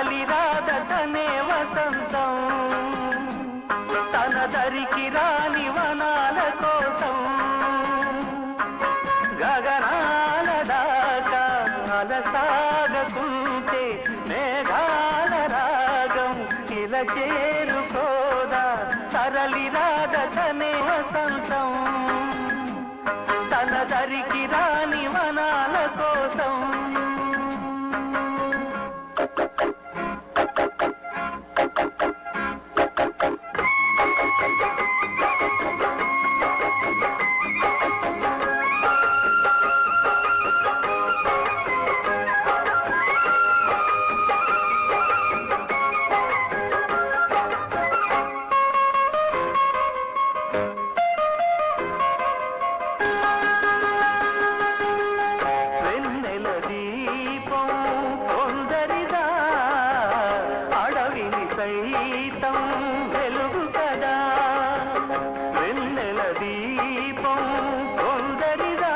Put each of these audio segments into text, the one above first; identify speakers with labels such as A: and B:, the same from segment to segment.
A: తరలి రాదనే వసంతం తన దరికి రాని వనాల కోసం గగనాల దాకా అలసాగకుంటే మేఘాల రాగం ఇలా చేరుకోదా తరలి రాదనే వసంతం తన దరికి రాని వనాల కోసం సైతం వెలుగు కదా వెన్నెల దీపం కొందరిదా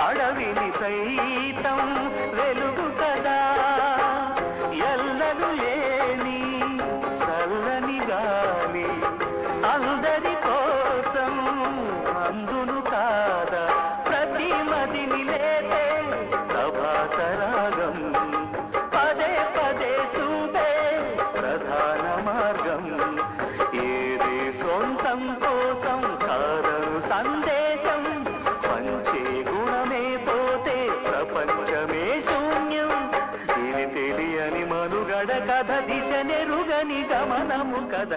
A: అడవిని సైతం వెలుగు కదా ఎల్లరు లేని చల్లని గాలి అందరి కోసం అందును కాదా ప్రతి మదిని లేతే ప్రభాసరాగం పదే పదే చూపే ప్రధాన మార్గం ఏది సొంతం కోసం కాదను సందేశం పంచే గుణమే పోతే ప్రపంచమే శూన్యం ఇది తెలియని మనుగడ కథ దిశ నెరుగని గమనము కథ